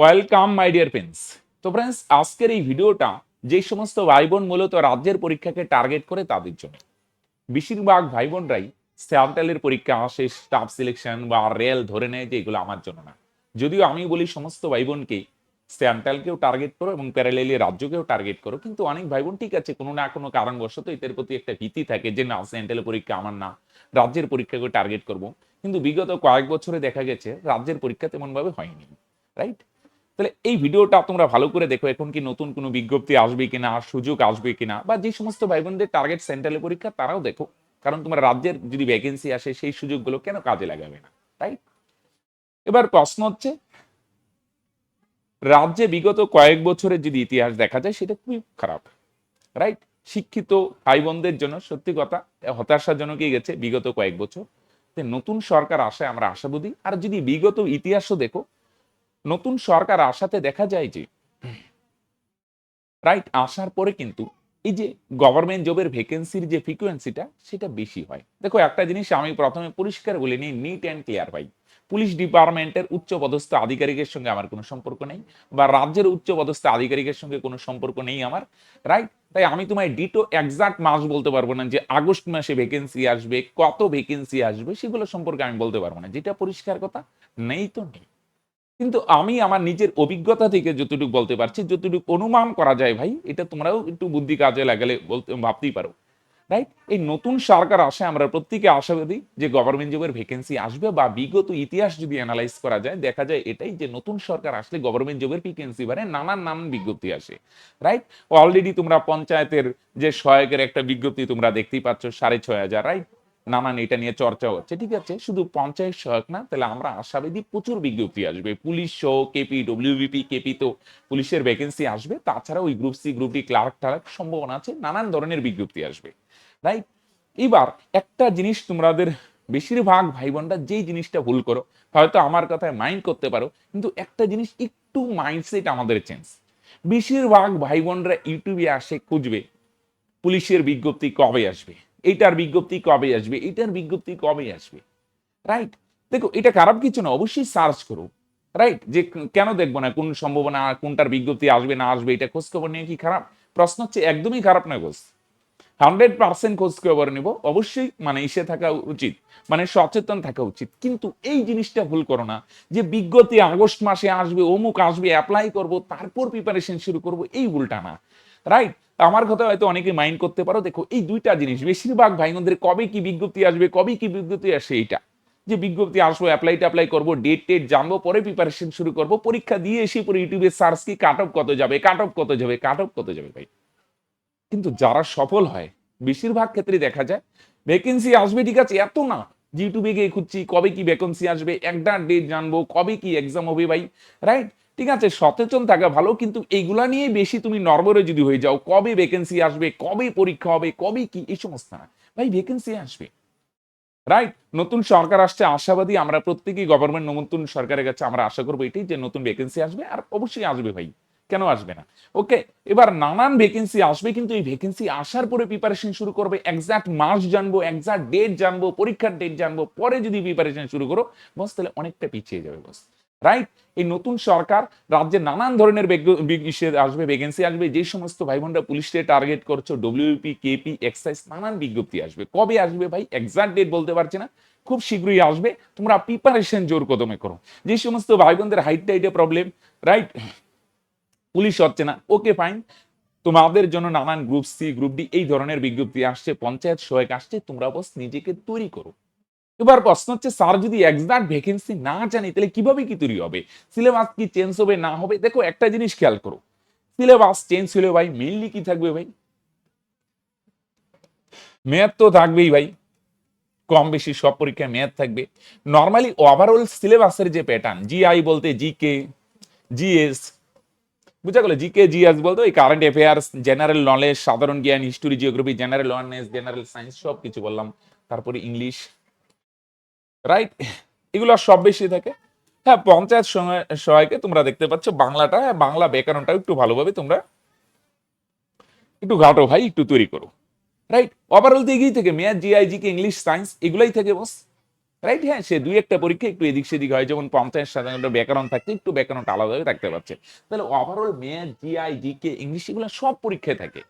Welcome my dear friends. তো friends, আজকের এই ভিডিওটা যে সমস্ত ভাই বোন মূলত রাজ্যের পরীক্ষাকে টার্গেট করে তাদের জন্য। বেশিরভাগ ভাই বোনরাই সেন্ট্রালের পরীক্ষা আসে, স্টাফ সিলেকশন বা রেল ধরে নেয় যে এগুলো আমার জন্য না। যদিও আমি বলি সমস্ত ভাই বোনকে সেন্ট্রালকেও টার্গেট করো এবং প্যারালেলি রাজ্যকেও টার্গেট করো, কিন্তু অনেক ভাই বোন ঠিক আছে কোনো না কোনো কারণবশত এদের প্রতি একটা ভীতি থাকে যে না, সেন্ট্রালের পরীক্ষা আমার না, রাজ্যের পরীক্ষাকে টার্গেট করব। কিন্তু বিগত কয়েক বছরে দেখা গেছে রাজ্যের পরীক্ষা তেমন ভাবে হয়নি, রাইট? তাহলে এই ভিডিওটা তোমরা ভালো করে দেখো, এখন কি নতুন কোনো বিজ্ঞপ্তি আসবে কিনা, সুযোগ আসবে কিনা, বা যে সমস্ত ভাই বোনদের টার্গেট সেন্ট্রালের পরীক্ষা তারাও দেখো, কারণ তোমার রাজ্যের যদি ভ্যাকেন্সি আসে সেই সুযোগগুলো কেন কাজে লাগাবে না, রাইট? এবার প্রশ্ন হচ্ছে, রাজ্যে বিগত কয়েক বছরের যদি ইতিহাস দেখা যায় সেটা খুবই খারাপ, রাইট? শিক্ষিত ভাই বোনদের জন্য সত্যি কথা হতাশাজনকই গেছে বিগত কয়েক বছর। নতুন সরকার আসায় আমরা আশাবাদী। আর যদি বিগত ইতিহাসও দেখো, নতুন সরকার আসাতে দেখা যায় যে রাইট আসার পরে কিন্তু এই যে গভর্নমেন্ট জবের ভ্যাকেন্সির যে ফ্রিকোয়েন্সিটা সেটা বেশি হয়। দেখো একটা জিনিস আমি প্রথমে পরিষ্কার বলে নিই, নিট অ্যান্ড ক্লিয়ার ভাই, পুলিশ ডিপার্টমেন্টের উচ্চ পদস্থ আধিকারিকের সঙ্গে আমার কোনো সম্পর্ক নেই, বা রাজ্যের উচ্চ পদস্থ আধিকারিকের সঙ্গে কোনো সম্পর্ক নেই আমার, রাইট? তাই আমি তোমায় ডিটো এক্সাক্ট মাস বলতে পারবো না যে আগস্ট মাসে ভ্যাকেন্সি আসবে, কত ভ্যাকেন্সি আসবে সেগুলো সম্পর্কে আমি বলতে পারবো না। যেটা পরিষ্কার কথা, নেই তো নেই। কিন্তু আমি আমার নিজের অভিজ্ঞতা থেকে যতটুকু বলতে পারছি, যতটুকু অনুমান করা যায় ভাই, এটা তোমরাও একটু বুদ্ধি কাজে লাগালে বলতে ভাবতেই পারো, রাইট? এই নতুন সরকার আসে আমরা প্রত্যেকে আশাবাদী যে গভর্নমেন্ট জবের ভ্যাকেন্সি আসবে, বা বিগত ইতিহাস যদি অ্যানালাইজ করা যায় দেখা যায় এটাই যে নতুন সরকার আসলে গভর্নমেন্ট জবের ভ্যাকেন্সি বাড়ে, নানান নানান বিজ্ঞপ্তি আসে, রাইট? অলরেডি তোমরা পঞ্চায়েতের যে সহায়কের একটা বিজ্ঞপ্তি তোমরা দেখতেই পাচ্ছ, 6,500, রাইট? নানান এটা নিয়ে চর্চা হচ্ছে, ঠিক আছে? শুধু পঞ্চায়েত সহায়ক না, তাহলে আমরা আশাবাদী প্রচুর বিজ্ঞপ্তি আসবে, পুলিশ সহ কেপি, ডব্লিউবিপি, কেপি তো পুলিশের ভ্যাকেন্সি আসবে, তাছাড়া ওই group C, group D, clerk টার্ক সম্ভাবনা আছে, নানান ধরনের বিজ্ঞপ্তি আসবে, রাইট? এবার একটা জিনিস তোমাদের বেশিরভাগ ভাই বোনরা যেই জিনিসটা ভুল করো, হয়তো আমার কথায় মাইন্ড করতে পারো, কিন্তু একটা জিনিস একটু মাইন্ডসেট আমাদের চেঞ্জ। বেশিরভাগ ভাই বোনরা ইউটিউবে আসে খুঁজবে পুলিশের বিজ্ঞপ্তি কবে আসবে, এইটার বিজ্ঞপ্তি কবে আসবে, এইটার বিজ্ঞপ্তি কবে আসবে, রাইট? দেখো এটা খারাপ কিছু না, অবশ্যই সার্চ করো, রাইট? যে কেন দেখবো না, কোন সম্ভাবনা কোনটার বিজ্ঞপ্তি আসবে না আসবে এটা খোঁজ খবর নিয়ে কি খারাপ? প্রশ্ন হচ্ছে একদমই খারাপ না গোস, 100% খোঁজ খবর নিব অবশ্যই, মানে ইসে থাকা উচিত, মানে সচেতন থাকা উচিত। কিন্তু এই জিনিসটা ভুল করো না যে বিজ্ঞপ্তি আগস্ট মাসে আসবে, অমুক আসবে, অ্যাপ্লাই করব, তারপর প্রিপারেশন শুরু করব, এই ভুলটা না, রাইট? আমার কথা হয়তো অনেকে মাইন্ড করতে পারো। দেখো এই দুইটা জিনিস বেশিরভাগ ভাই বোনদের, কবে কি বিজ্ঞপ্তি আসবে, কবে কি বিজ্ঞপ্তি আসে, এইটা যে বিজ্ঞপ্তি আসবো, অ্যাপ্লাই করবো, ডেট টেট জানবো, পরে প্রিপারেশন শুরু করব, পরীক্ষা দিয়ে এসে পরে ইউটিউবে সার্চ কি কাট অফ কত যাবে, কাট অফ কত যাবে, কাট অফ কত যাবে ভাই। কিন্তু যারা সফল হয় বেশিরভাগ ক্ষেত্রে দেখা যায় ভ্যাকেন্সি আসবে, ঠিক আছে, এত না যে ইউটিউবে গিয়ে খুঁজছি কবে কি ভ্যাকেন্সি আসবে, একটা ডেট জানবো, কবে কি এক্সাম হবে ভাই, রাইট? ঠিক আছে, সচেতন থাকা ভালো, কিন্তু এইগুলা নিয়ে বেশি তুমি নরবরে যদি হয়ে যাও, কবে ভ্যাকেন্সি আসবে, কবে পরীক্ষা হবে, কবে কি, এই সমস্ত না ভাই, ভ্যাকেন্সি আসবে, রাইট? নতুন সরকার আসছে আশাবাদী আমরা প্রত্যেকেই, গভর্নমেন্ট নতুন সরকারের কাছে আমরা আশা করবো এটাই যে নতুন ভ্যাকেন্সি আসবে, আর অবশ্যই আসবে ভাই, কেন আসবে না? ওকে, এবার নানান ভ্যাকেন্সি আসবে, কিন্তু এই ভ্যাকেন্সি আসার পরে প্রিপারেশন শুরু করবে, এক্সাক্ট মাস জানবো, এক্সাক্ট ডেট জানবো, পরীক্ষার ডেট জানবো, পরে যদি প্রিপারেশন শুরু করো বস, তাহলে অনেকটা পিছিয়ে যাবে বস, রাইট? এই নতুন সরকার রাজ্যে নানান ধরনের আসবে, ভ্যাকেন্সি আসবে, যে সমস্ত ভাই বোনরা পুলিশকে টার্গেট করছো, ডব্লিউপি, কেপি, এক্সাইজ, নানান বিজ্ঞপ্তি আসবে। কবে আসবে ভাই এক্সাক্ট ডেট বলতে পারছি না, খুব শীঘ্রই আসবে, তোমরা প্রিপারেশন জোর কদমে করো। যে সমস্ত ভাই বোনদের হাইট টাইটে প্রবলেম, রাইট, পুলিশ হচ্ছে না, ওকে ফাইন, তোমাদের জন্য নানান গ্রুপ সি, গ্রুপ ডি এই ধরনের বিজ্ঞপ্তি আসছে, পঞ্চায়েত সহায়ক আসছে, তোমরা বস নিজেকে তৈরি করো। এবার প্রশ্ন হচ্ছে, স্যার যদি এক্সাক্ট ভ্যাকেন্সি না জানি তাহলে কিভাবে কি তৈরি হবে, সিলেবাস কি চেঞ্জ হবে না হবে? দেখো একটা জিনিস খেয়াল করো, সিলেবাস চেঞ্জ হলে ভাই মেইনলি কি থাকবে ভাই, ম্যাথ তো থাকবেই ভাই, কম বেশি সব পরীক্ষায় ম্যাথ থাকবে। নর্মালি ওভারঅল সিলেবাসের যে প্যাটার্ন, জিআই বলতে জিকে, জিএস, বুঝা গেল? জিকে জিএস বলতে ওই কারেন্ট অ্যাফেয়ার্স, জেনারেল নলেজ, সাধারণ জ্ঞান, history, geography, general awareness, general science, সব কিছু বললাম, তারপরে ইংলিশ, রাইট? এগুলো সব বেশি থাকে। হ্যাঁ, পঞ্চায়েত সহায়কে তোমরা দেখতে পাচ্ছ বাংলাটা, হ্যাঁ, বাংলা ব্যাকরণটা একটু ভালোভাবে তোমরা একটু ঘাটো ভাই, একটু তৈরি করো, রাইট? ওভারঅল তো এগিয়ে থেকে math, GI, GK, English, science এগুলাই থাকে বস, রাইট? হ্যাঁ, সে ২-১ টা পরীক্ষা একটু এদিক সেদিক হয়, যেমন ৫০% ব্যাকরণ থাকছে, একটু ব্যাকরণটা আলাদাভাবে থাকতে পারছে। তাহলে overall math, GI, GK, English এগুলো সব পরীক্ষায় থাকে।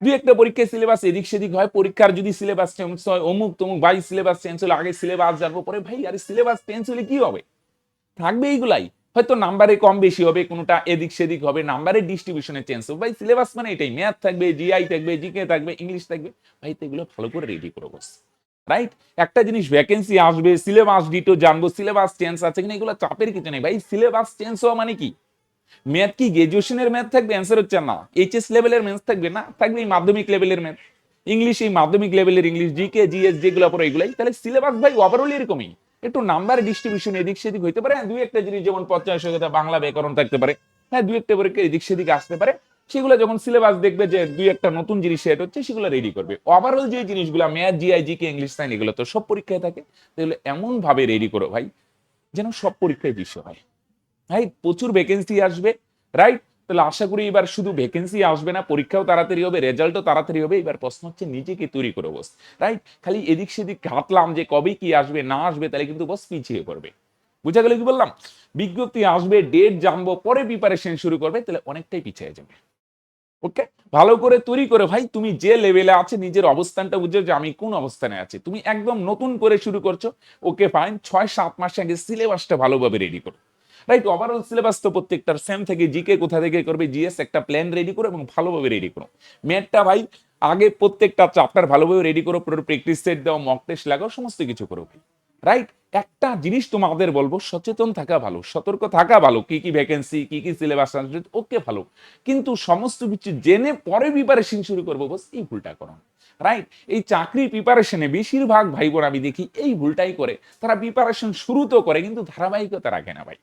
২-১ টা পরীক্ষায় সিলেবাস এদিক সেদিক হয়, পরীক্ষার যদি সিলেবাস চেঞ্জ হয়, অমুক তমুক, ভাই সিলেবাস চেঞ্জ হলে আগে সিলেবাস জানবো, পরে ভাই আরে সিলেবাস চেঞ্জ হলে কি হবে? থাকবে এইগুলাই। হয়তো নাম্বারে কম বেশি হবে, কোনটা এদিক সেদিক হবে, নাম্বারের ডিস্ট্রিবিউশনে চেঞ্জ হবে। ভাই সিলেবাস মানে এটাই, ম্যাথ থাকবে, জিআই থাকবে, জিকে থাকবে, ইংলিশ থাকবে। ভাই তো এগুলো ভালো করে রেডি করো বস। রাইট? একটা জিনিস ভ্যাকেন্সি আসবে, সিলেবাস ডিটো জানবো, সিলেবাস চেঞ্জ আছে কিনা, এগুলো চাপের কিছু নেই ভাই। সিলেবাস চেঞ্জ হওয়া মানে কি? ম্যাথ কি গ্রাজুয়েশনের ম্যাথ থাকবে? অ্যান্সার হচ্ছে না। এইচএস লেভেলের ম্যাথ থাকবে না, থাকবে এই মাধ্যমিক লেভেলের ম্যাথ। ইংলিশ এই মাধ্যমিক লেভেলের ইংলিশ, জিকে জিএস যেগুলো পড়ো এগুলাই। তাহলে সিলেবাস ভাই ওভারঅল এরকমই। একটু নাম্বার ডিস্ট্রিবিউশন এদিক সেদিক হইতে পারে, দুই একটা জিনিস যেমন পঞ্চায়েত বাংলা ব্যাকরণ থাকতে পারে, হ্যাঁ দুই একটা পরীক্ষা এদিক সেদিক আসতে পারে। সেগুলো যখন সিলেবাস দেখবে যে দুই একটা নতুন জিনিস সেট হচ্ছে, সেগুলো রেডি করবে। ওভারঅল যে জিনিসগুলো math, GI, GK, English, science এগুলো তো সব পরীক্ষায় থাকে। তাহলে এমন ভাবে রেডি করো ভাই যেন সব পরীক্ষায় বিষয় হয়। রাইট? প্রচুর ভ্যাকেন্সি আসবে। রাইট? তাহলে আশা করি এবার শুধু ভ্যাকেন্সি আসবে না, পরীক্ষাও তাড়াতাড়ি হবে, রেজাল্টও তাড়াতাড়ি হবে। এবার প্রশ্ন হচ্ছে নিজেকে তৈরি করে বস। রাইট? খালি এদিক সেদিক ঘাটলাম যে কবে কি আসবে না আসবে, তাহলে কিন্তু বস পিছিয়ে পড়বে। বুঝা গেল কি বললাম? বিজ্ঞপ্তি আসবে, ডেট জানবো, পরে প্রিপারেশন শুরু করবে, তাহলে অনেকটাই পিছিয়ে যাবে। ওকে? ভালো করে তৈরি করে ভাই, তুমি যে লেভেলে আছে নিজের অবস্থানটা বুঝছো যে আমি কোন অবস্থানে আছি। তুমি একদম নতুন করে শুরু করছো। ওকে ফাইন, ৬-৭ মাস আগে সিলেবাসটা ভালোভাবে রেডি করো। রাইট? ওভারঅল সিলেবাস তো প্রত্যেকটার সেম থেকে, জিকে কোথা থেকে করবে, জিএস একটা প্ল্যান রেডি করো এবং ভালোভাবে রেডি করো। ম্যাথটা ভাই আগে প্রত্যেকটা চ্যাপ্টার ভালোভাবে রেডি করো, পুরো প্র্যাকটিস সেট দাও, মক টেস্ট লাগাও, সমস্ত কিছু করো ভাই। রাইট? একটা জিনিস তোমাদের বলবো, সচেতন থাকা ভালো, সতর্ক থাকা ভালো, কি কি ভ্যাকেন্সি, কি কি সিলেবাস আসবে, ওকে ভালো। কিন্তু সমস্ত কিছু জেনে পরে প্রিপারেশন শুরু করবো বস, এই ভুলটা করো। রাইট? এই চাকরি প্রিপারেশনে বেশিরভাগ ভাই বোন আমি দেখি এই ভুলটাই করে। তারা প্রিপারেশন শুরু তো করে কিন্তু ধারাবাহিকতা রাখে না ভাই।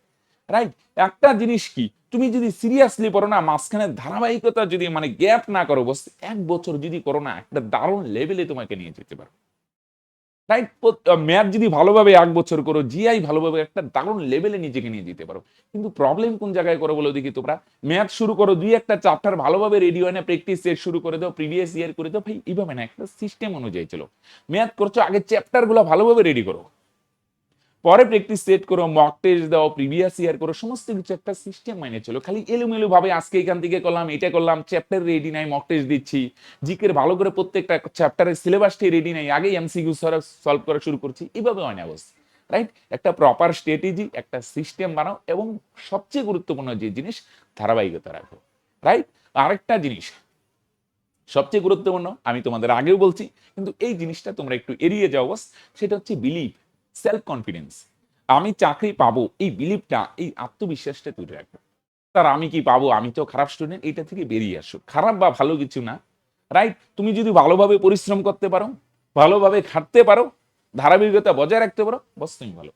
রাইট? একটা জিনিস কি, তুমি যদি সিরিয়াসলি পড়ো না, মাঝখানে ধারাবাহিকতা যদি মানে গ্যাপ না করো বস, ১ বছর যদি করো না, একটা দারুণ লেভেলে তোমাকে নিয়ে যেতে পারো। রাইট? ম্যাথ যদি ভালোভাবে ১ বছর করো, জিআই ভালোভাবে একটা দারুণ লেভেলে নিজেকে নিয়ে যেতে পারো। কিন্তু প্রবলেম কোন জায়গায় করো বলো দেখি তোমরা? ম্যাথ শুরু করো, ২-১ টা চ্যাপ্টার ভালোভাবে রেডি হয় না, প্র্যাকটিস সেট শুরু করে দাও, প্রিভিয়াস ইয়ার করে দাও। ভাই এভাবে না, একটা সিস্টেম অনুযায়ী চলো। ম্যাথ করছো, আগে চ্যাপ্টার গুলো ভালোভাবে রেডি করো। পরে প্র্যাকটিস সেট করো, মক টেস্ট দাও, প্রিভিয়াস ইয়ার করো, সমস্ত কিছু একটা সিস্টেম মাইনে চলো। খালি এলোমেলো ভাবে আজকে এখান থেকে করলাম, এটা করলাম, চ্যাপ্টার রেডি নাই, মক টেস্ট দিচ্ছি, জিকের ভালো করে প্রত্যেকটা চ্যাপ্টারের সিলেবাসটি রেডি নাই, আগে এমসিকিউ সলভ করা শুরু করছি, এভাবে হয় না বস। রাইট? একটা প্রপার স্ট্র্যাটেজি, একটা সিস্টেম বানাও এবং সবচেয়ে গুরুত্বপূর্ণ যে জিনিস, ধারাবাহিকতা রাখো। রাইট? আরেকটা জিনিস সবচেয়ে গুরুত্বপূর্ণ, আমি তোমাদের আগেও বলছি, কিন্তু এই জিনিসটা তোমরা একটু এড়িয়ে যাও বস। সেটা হচ্ছে বিলিভ, সেলফ কনফিডেন্স। আমি চাকরি পাবো, এই বিলিভটা, এই আত্মবিশ্বাসটা তৈরি রাখবো। তার আমি কি পাবো, আমি তো খারাপ স্টুডেন্ট, এটা থেকে বেরিয়ে আসো। খারাপ বা ভালো কিছু না। রাইট? তুমি যদি ভালোভাবে পরিশ্রম করতে পারো, ভালোভাবে খাটতে পারো, ধারাবাহিকতা বজায় রাখতে পারো, বস তুমি ভালো।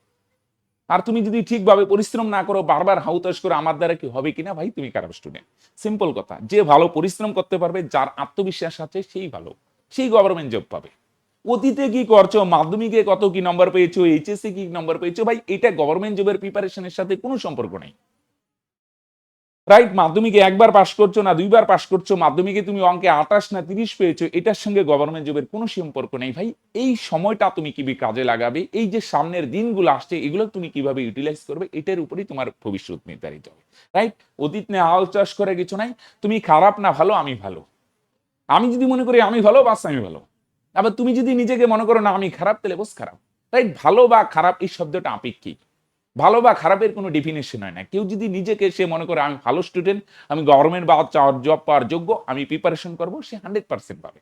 আর তুমি যদি ঠিকভাবে পরিশ্রম না করো, বারবার হাউতাশ করো আমার দ্বারা কি হবে কিনা, ভাই তুমি খারাপ স্টুডেন্ট। সিম্পল কথা। যে ভালো পরিশ্রম করতে পারবে, যার আত্মবিশ্বাস আছে, সেই ভালো, সেই গভর্নমেন্ট জব পাবে। অতীতে কি করছো, মাধ্যমিকে কত কি নম্বর পেয়েছো, এইচএসসি কি নম্বর পেয়েছো, ভাই এটা গভর্নমেন্ট জবের প্রিপারেশনের সাথে কোনো সম্পর্ক নেই। রাইট? মাধ্যমিকে একবার পাস করছো না দুইবার পাস করছো, মাধ্যমিকে তুমি অঙ্কে ২৮ না ৩০ পেয়েছো, এটার সঙ্গে গভর্নমেন্ট জবের কোনো সম্পর্ক নেই ভাই। এই সময়টা তুমি কিভাবে কাজে লাগাবে, এই যে সামনের দিনগুলো আসছে, এগুলো তুমি কিভাবে ইউটিলাইজ করবে, এটার উপরেই তোমার ভবিষ্যৎ নির্ধারিত হবে। রাইট? অতীত নিয়ে আল চাষ করে কিছু নাই। তুমি খারাপ না ভালো, আমি ভালো। আমি যদি মনে করি আমি ভালো, বাস আমি ভালো। আবার তুমি যদি নিজেকে মনে করো না আমি খারাপ, তাহলে বস খারাপ। রাইট? ভালো বা খারাপ এই শব্দটা আপেক্ষিক। ভালো বা খারাপের কোনো ডেফিনেশন হয় না। কেউ যদি নিজেকে সে মনে করে আমি ভালো স্টুডেন্ট, আমি গভর্নমেন্ট বা জব পাওয়ার যোগ্য, আমি প্রিপারেশন করব, সে 100% পাবে।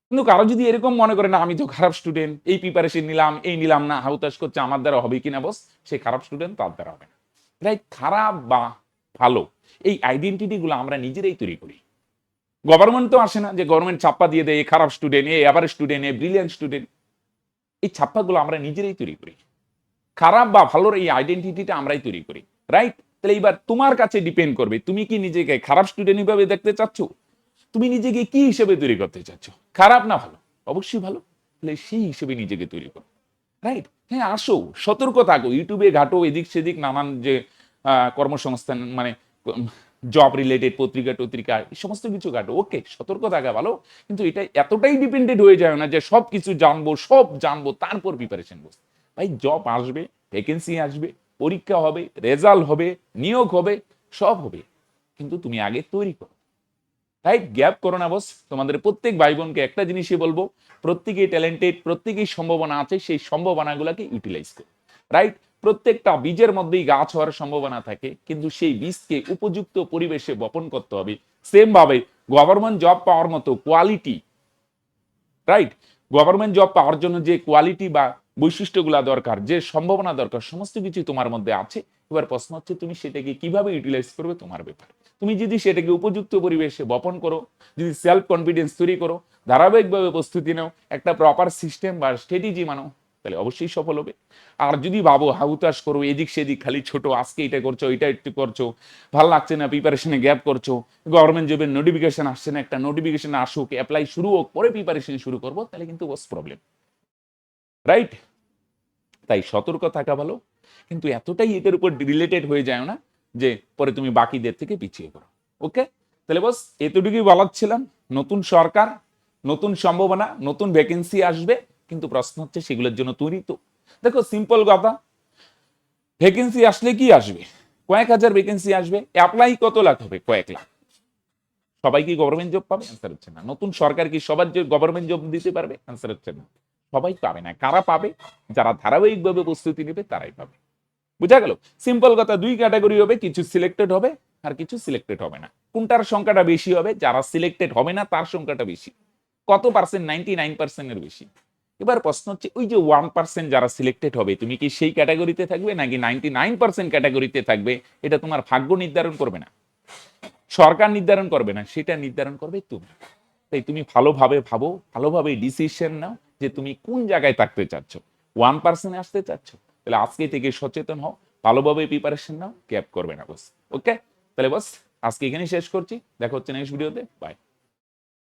কিন্তু কারো যদি এরকম মনে করে না আমি তো খারাপ স্টুডেন্ট, এই প্রিপারেশন নিলাম, এই নিলাম না, হাউতাশ করছে, আমার দ্বারা হবে কিনা বস, সে খারাপ স্টুডেন্ট, তার দ্বারা হবে না। রাইট? খারাপ বা ভালো, এই আইডেন্টিটি গুলো আমরা নিজেরাই তৈরি করি। গভর্নমেন্ট তো আসে না যে গভর্নমেন্ট ছাপ্পা দিয়ে দেয়, এ খারাপ স্টুডেন্ট, এ এভারেজ স্টুডেন্ট, এ ব্রিলিয়ান্ট স্টুডেন্ট। এই ছাপ্পাগুলো আমরা নিজেরাই তৈরি করি। খারাপ বা ভালোর এই আইডেন্টিটিটা আমরাই তৈরি করি। রাইট? তাহলে এবার তোমার কাছে ডিপেন্ড করবে, তুমি কি নিজেকে খারাপ স্টুডেন্ট হিসেবে দেখতে চাচ্ছ, তুমি নিজেকে কি হিসেবে তৈরি করতে চাচ্ছ, খারাপ না ভালো? অবশ্যই ভালো। তাহলে সেই হিসেবে নিজেকে তৈরি করো। রাইট? হ্যাঁ, আসো, সতর্ক থাকো, ইউটিউবে ঘাটো, এদিক সেদিক নানান যে কর্মসংস্থান মানে জব রিলেটেড পত্রিকা টত্রিকা এই সমস্ত কিছু ঘাটো, ওকে সতর্ক থাকা ভালো, কিন্তু এটা এতটাই ডিপেন্ডেন্ট হয়ে যায় না যে সব কিছু জানবো সব জানবো তারপর প্রিপারেশন বসে। ভাই জব আসবে, ভ্যাকেন্সি আসবে, পরীক্ষা হবে, রেজাল্ট হবে, নিয়োগ হবে, সব হবে, কিন্তু তুমি আগে তৈরি করো। রাইট, গ্যাপ করো না বস। তোমাদের প্রত্যেক ভাই বোনকে একটা জিনিসই বলবো, প্রত্যেকেই ট্যালেন্টেড, প্রত্যেকেই সম্ভাবনা আছে, সেই সম্ভাবনাগুলোকে ইউটিলাইজ করো। রাইট, প্রত্যেকটা বীজের মধ্যেই গাছ হওয়ার সম্ভাবনা থাকে, কিন্তু সেই বীজকে উপযুক্ত পরিবেশে বপন করতে হবে। সেম ভাবে গভর্নমেন্ট জব পাওয়ার মতো কোয়ালিটি, রাইট, গভর্নমেন্ট জব পাওয়ার জন্য যে কোয়ালিটি বা বৈশিষ্ট্যগুলা দরকার, যে সম্ভাবনা দরকার, সমস্ত কিছু তোমার মধ্যে আছে। এবার প্রশ্ন হচ্ছে তুমি সেটাকে কিভাবে ইউটিলাইজ করবে, তোমার ব্যাপার। তুমি যদি সেটাকে উপযুক্ত পরিবেশে বপন করো, যদি সেলফ কনফিডেন্স তৈরি করো, ধারাবাহিকভাবে প্রস্তুতি নাও, একটা প্রপার সিস্টেম বা স্ট্র্যাটেজি মানো, তাহলে অবশ্যই সফল হবে। আর যদি ভাবো হাউতাস করো, এদিক সেদিক খালি ছোট, আজকে এটা করছো, এটা একটু করছো, ভাল লাগছে না, প্রিপারেশনে গ্যাপ করছো, গভর্নমেন্ট জবের নোটিফিকেশন আসছে না, একটা নোটিফিকেশন আসুক, অ্যাপ্লাই শুরু হোক, পরে প্রিপারেশন শুরু করবো, তাহলে কিন্তু বস প্রবলেম। রাইট, তাই সতর্ক থাকা ভালো, কিন্তু এতটাই এদের উপর রিলেটেড হয়ে যায় না যে পরে তুমি বাকিদের থেকে পিছিয়ে পড়ো। ওকে, তাহলে বস এতটুকুই বলার ছিলাম। নতুন সরকার, নতুন সম্ভাবনা, নতুন ভ্যাকেন্সি আসবে, কিন্তু প্রশ্ন হচ্ছে সেগুলোর জন্য তৈরি তো। দেখো সিম্পল কথা, ভ্যাকেন্সি আসলে কি আসবে, কয়েক হাজার ভ্যাকেন্সি আসবে, অ্যাপ্লাই কত লাখ হবে, কয়েক লাখ। সবাই কি গভর্নমেন্ট জব পাবে, অ্যান্সার হচ্ছে না। নতুন সরকার কি সবার গভর্নমেন্ট জব দিতে পারবে, অ্যান্সার হচ্ছে না। সবাই পাবে না। কারা পাবে, যারা ধারাবাহিকভাবে প্রস্তুতি নেবে তারাই পাবে। বুঝা গেল, সিম্পল কথা, দুই ক্যাটাগরি হবে, কিছু সিলেক্টেড হবে আর কিছু সিলেক্টেড হবে না। কোনটার সংখ্যাটা বেশি হবে, যারা সিলেক্টেড হবে না তার সংখ্যাটা বেশি। কত পার্সেন্ট, 99%-এর বেশি। এবার প্রশ্ন হচ্ছে ওই যে 1% যারা সিলেক্টেড হবে, তুমি কি সেই ক্যাটাগরিতে থাকবে নাকি 99% ক্যাটাগরিতে থাকবে, এটা তোমার ভাগ্য নির্ধারণ করবে না, সরকার নির্ধারণ করবে না, সেটা নির্ধারণ করবে তুমি। তাই তুমি ভালোভাবে ভাবো, ভালোভাবে ডিসিশন নাও যে তুমি কোন জায়গায় থাকতে চাচ্ছ। 1% আসতে চাচ্ছ, তাহলে আজকে থেকে সচেতন হও, ভালোভাবে প্রিপারেশন নাও, গ্যাপ করবে না বস। ওকে, তাহলে বস আজকে এখানেই শেষ করছি, দেখা হচ্ছে নেক্সট ভিডিওতে, বাই।